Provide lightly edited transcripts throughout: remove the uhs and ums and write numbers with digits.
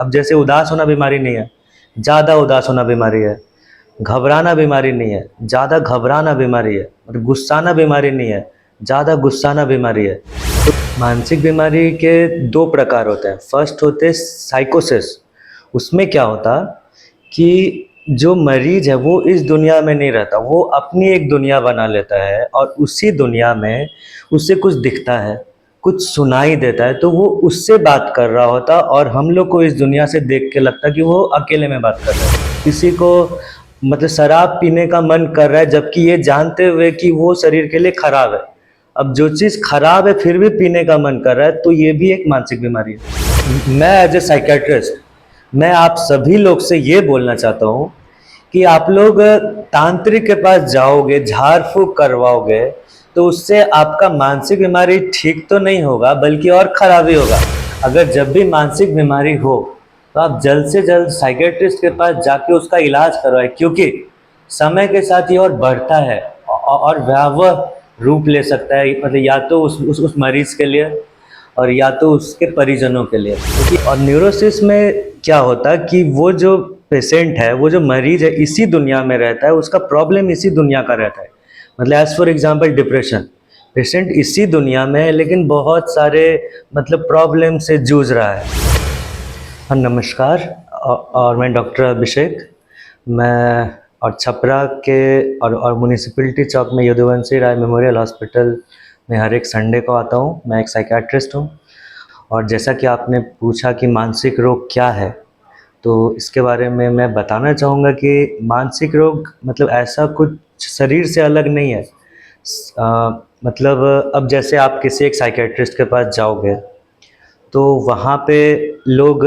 अब जैसे उदास होना बीमारी नहीं है, ज़्यादा उदास होना बीमारी है। घबराना बीमारी नहीं है, ज़्यादा घबराना बीमारी है। और गुस्साना बीमारी नहीं है, ज़्यादा गुस्साना बीमारी है। तो मानसिक बीमारी के 2 प्रकार होते हैं। फर्स्ट होते हैं साइकोसिस। उसमें क्या होता कि जो मरीज़ है वो इस दुनिया में नहीं रहता, वो अपनी एक दुनिया बना लेता है और उसी दुनिया में उसे कुछ दिखता है, कुछ सुनाई देता है, तो वो उससे बात कर रहा होता और हम लोग को इस दुनिया से देख के लगता कि वो अकेले में बात कर रहा है। किसी को मतलब शराब पीने का मन कर रहा है जबकि ये जानते हुए कि वो शरीर के लिए खराब है। अब जो चीज़ खराब है फिर भी पीने का मन कर रहा है, तो ये भी एक मानसिक बीमारी है। मैं एज ए साइकियाट्रिस्ट मैं आप सभी लोग से ये बोलना चाहता हूँ कि आप लोग तांत्रिक के पास जाओगे, झाड़ फूँक करवाओगे, तो उससे आपका मानसिक बीमारी ठीक तो नहीं होगा बल्कि और ख़राब ही होगा। अगर जब भी मानसिक बीमारी हो तो आप जल्द से जल्द साइकियाट्रिस्ट के पास जाके उसका इलाज करवाएं, क्योंकि समय के साथ ये और बढ़ता है और भयावह रूप ले सकता है। मतलब या तो उस मरीज़ के लिए और या तो उसके परिजनों के लिए। क्योंकि और न्यूरोसिस में क्या होता है कि वो जो पेशेंट है, वो जो मरीज़ है, इसी दुनिया में रहता है, उसका प्रॉब्लम इसी दुनिया का रहता है। मतलब as for example depression, patient इसी दुनिया में है लेकिन बहुत सारे मतलब प्रॉब्लम से जूझ रहा है। हाँ, नमस्कार। और मैं डॉक्टर अभिषेक, मैं और छपरा के और म्युनिसिपैलिटी चौक में यदुवंशी राय मेमोरियल हॉस्पिटल में हर एक संडे को आता हूँ। मैं एक साइकियाट्रिस्ट हूँ। और जैसा कि आपने पूछा कि मानसिक रोग क्या है, तो इसके बारे में मैं बताना चाहूँगा कि मानसिक रोग मतलब ऐसा कुछ शरीर से अलग नहीं है। मतलब अब जैसे आप किसी एक साइकियाट्रिस्ट के पास जाओगे तो वहाँ पे लोग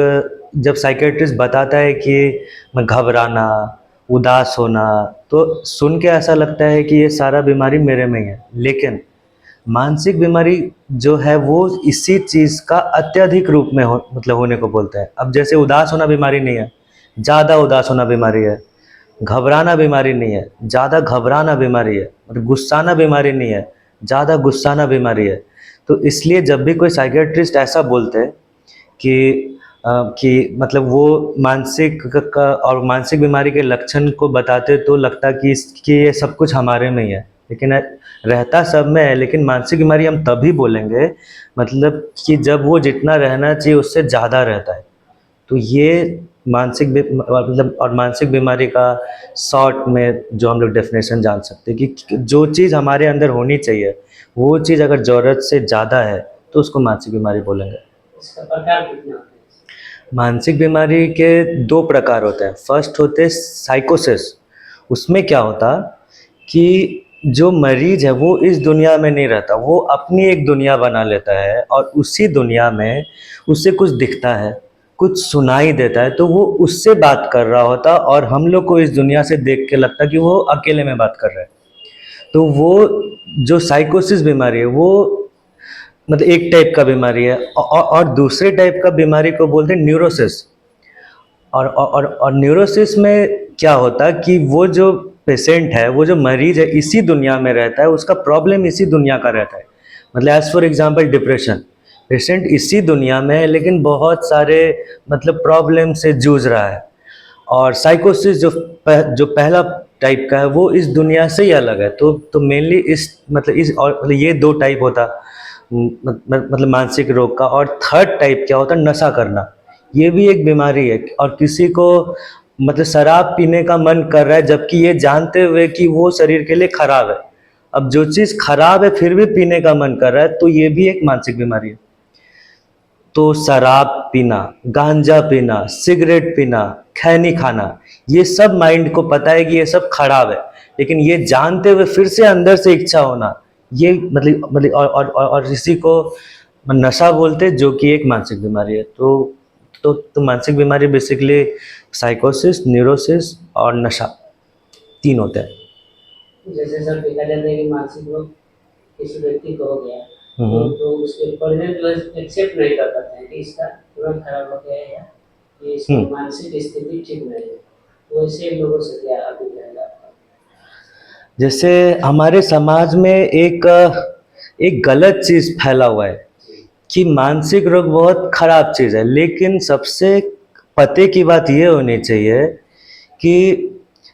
जब साइकियाट्रिस्ट बताता है कि मैं घबराना, उदास होना, तो सुन के ऐसा लगता है कि ये सारा बीमारी मेरे में ही है। लेकिन मानसिक बीमारी जो है वो इसी चीज़ का अत्यधिक रूप में मतलब होने को बोलते हैं। अब जैसे उदास होना बीमारी नहीं है, ज़्यादा उदास होना बीमारी है। घबराना बीमारी नहीं है, ज़्यादा घबराना बीमारी है। और गुस्साना बीमारी नहीं है, ज़्यादा गुस्साना बीमारी है। तो इसलिए जब भी कोई साइकियाट्रिस्ट ऐसा बोलते हैं कि मतलब वो मानसिक का और मानसिक बीमारी के लक्षण को बताते, तो लगता कि ये सब कुछ हमारे में ही है, लेकिन रहता सब में है। लेकिन मानसिक बीमारी हम तभी बोलेंगे मतलब कि जब वो जितना रहना चाहिए उससे ज़्यादा रहता है। तो ये मतलब और मानसिक बीमारी का शॉर्ट में जो हम लोग डेफिनेशन जान सकते हैं कि जो चीज़ हमारे अंदर होनी चाहिए वो चीज़ अगर ज़रूरत से ज़्यादा है तो उसको मानसिक बीमारी बोलेंगे। इसका प्रकार कितने होते हैं? मानसिक बीमारी के 2 प्रकार होते हैं। फर्स्ट होते हैं साइकोसिस। उसमें क्या होता कि जो मरीज़ है वो इस दुनिया में नहीं रहता, वो अपनी एक दुनिया बना लेता है और उसी दुनिया में उसे कुछ दिखता है, कुछ सुनाई देता है, तो वो उससे बात कर रहा होता और हम लोग को इस दुनिया से देख के लगता कि वो अकेले में बात कर रहा है। तो वो जो साइकोसिस बीमारी है वो मतलब एक टाइप का बीमारी है और दूसरे टाइप का बीमारी को बोलते हैं न्यूरोसिस। और न्यूरोसिस में क्या होता है कि वो जो पेशेंट है, वो जो मरीज़ है, इसी दुनिया में रहता है, उसका प्रॉब्लम इसी दुनिया का रहता है। मतलब as for example depression, patient इसी दुनिया में है लेकिन बहुत सारे मतलब प्रॉब्लम से जूझ रहा है। और साइकोसिस जो पहला टाइप का है वो इस दुनिया से ही अलग है। तो मेनली मतलब ये 2 टाइप होता मतलब मानसिक रोग का। और थर्ड टाइप क्या होता है, नशा करना। ये भी एक बीमारी है। और किसी को मतलब शराब पीने का मन कर रहा है जबकि ये जानते हुए कि वो शरीर के लिए खराब है। अब जो चीज़ खराब है फिर भी पीने का मन कर रहा है, तो ये भी एक मानसिक बीमारी है। तो शराब पीना, गांजा पीना, सिगरेट पीना, खैनी खाना, ये सब माइंड को पता है कि ये सब खराब है, लेकिन ये जानते हुए फिर से अंदर से इच्छा होना, ये मतलब और इसी को नशा बोलते हैं, जो कि एक मानसिक बीमारी है। तो मानसिक बीमारी बेसिकली साइकोसिस, न्यूरोसिस और नशा 3 होते हैं। जैसे सर देखा जाता है कि मानसिक रोग किसी व्यक्ति को हो गया तो उसके परिजन जो है एक्सेप्ट नहीं कर पाते हैं कि इसका तुरंत खराब हो गया है या कि इसकी मानसिक स्थिति ठीक नहीं है, तो ऐसे लोगों से क्या अभिप्राय है आपका? जैसे हमारे समाज में एक गलत चीज़ फैला हुआ है कि मानसिक रोग बहुत खराब चीज़ है, लेकिन सबसे पते की बात ये होनी चाहिए कि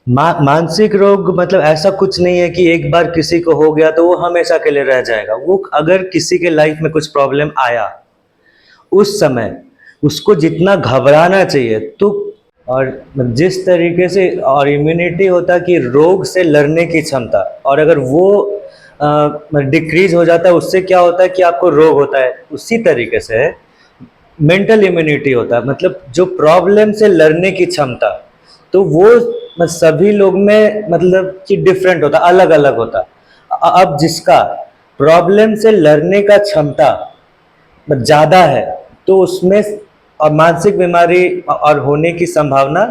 मानसिक रोग मतलब ऐसा कुछ नहीं है कि एक बार किसी को हो गया तो वो हमेशा के लिए रह जाएगा। वो अगर किसी के लाइफ में कुछ प्रॉब्लम आया, उस समय उसको जितना घबराना चाहिए तो, और जिस तरीके से और इम्यूनिटी होता है कि रोग से लड़ने की क्षमता, और अगर वो डिक्रीज हो जाता है उससे क्या होता है कि आपको रोग होता है, उसी तरीके से मेंटल इम्यूनिटी होता है, मतलब जो प्रॉब्लम से लड़ने की क्षमता, तो वो सभी लोग में मतलब कि डिफरेंट होता, अलग अलग होता। अब जिसका प्रॉब्लम से लड़ने का क्षमता ज़्यादा है तो उसमें और मानसिक बीमारी और होने की संभावना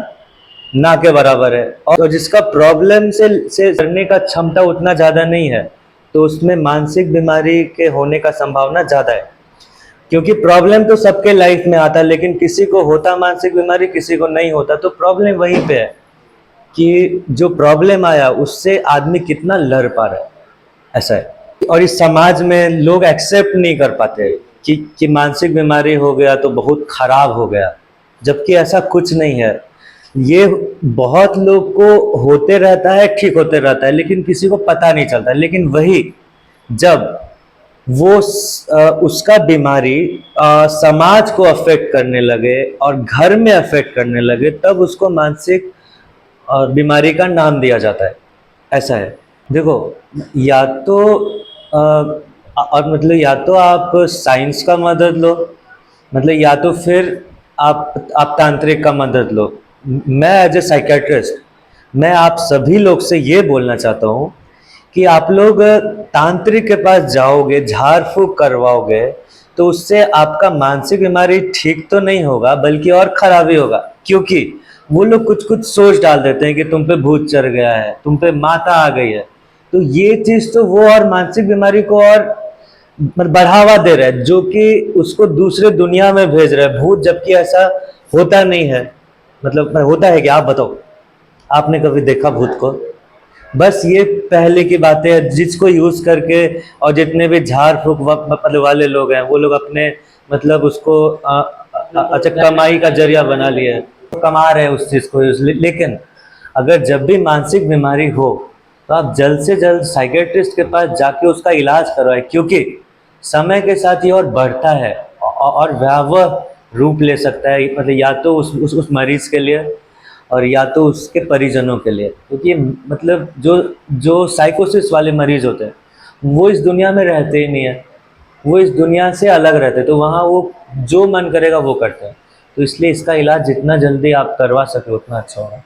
ना के बराबर है, और जिसका प्रॉब्लम से लड़ने का क्षमता उतना ज़्यादा नहीं है तो उसमें मानसिक बीमारी के होने का संभावना ज़्यादा है। क्योंकि प्रॉब्लम तो सबके लाइफ में आता है, लेकिन किसी को होता मानसिक बीमारी, किसी को नहीं होता, तो प्रॉब्लम वहीं पे है कि जो प्रॉब्लम आया उससे आदमी कितना लड़ पा रहा है, ऐसा है। और इस समाज में लोग एक्सेप्ट नहीं कर पाते कि मानसिक बीमारी हो गया तो बहुत खराब हो गया, जबकि ऐसा कुछ नहीं है। ये बहुत लोग को होते रहता है, ठीक होते रहता है, लेकिन किसी को पता नहीं चलता। लेकिन वही जब वो उसका बीमारी समाज को अफेक्ट करने लगे और घर में अफेक्ट करने लगे, तब उसको मानसिक बीमारी का नाम दिया जाता है, ऐसा है। देखो, या तो और मतलब या तो आप साइंस का मदद लो, मतलब या तो फिर आप तांत्रिक का मदद लो। मैं एज ए साइकेट्रिस्ट मैं आप सभी लोग से ये बोलना चाहता हूँ कि आप लोग तांत्रिक के पास जाओगे, झाड़ फूक करवाओगे, तो उससे आपका मानसिक बीमारी ठीक तो नहीं होगा, बल्कि और खराबी होगा। क्योंकि वो लोग कुछ कुछ सोच डाल देते हैं कि तुम पे भूत चढ़ गया है, तुम पे माता आ गई है, तो ये चीज़ तो वो और मानसिक बीमारी को और बढ़ावा दे रहा है, जो कि उसको दूसरे दुनिया में भेज रहा है भूत, जबकि ऐसा होता नहीं है। मतलब होता है कि आप बताओ, आपने कभी देखा भूत को? बस ये पहले की बातें हैं जिसको यूज़ करके, और जितने भी झाड़ फूक मतलब वाले लोग हैं वो लोग अपने मतलब उसको अच्छा कमाई का जरिया बना लिया है, कमा रहे हैं उस चीज़ को लेकिन अगर जब भी मानसिक बीमारी हो तो आप जल्द से जल्द साइकेट्रिस्ट के पास जाके उसका इलाज करवाएं, क्योंकि समय के साथ ये और बढ़ता है और भयावह रूप ले सकता है, मतलब या तो उस मरीज के लिए और या तो उसके परिजनों के लिए। क्योंकि मतलब जो जो साइकोसिस वाले मरीज होते हैं वो इस दुनिया में रहते ही नहीं है, वो इस दुनिया से अलग रहते हैं, तो वहाँ वो जो मन करेगा वो करते हैं। तो इसलिए इसका इलाज जितना जल्दी आप करवा सके उतना अच्छा होगा।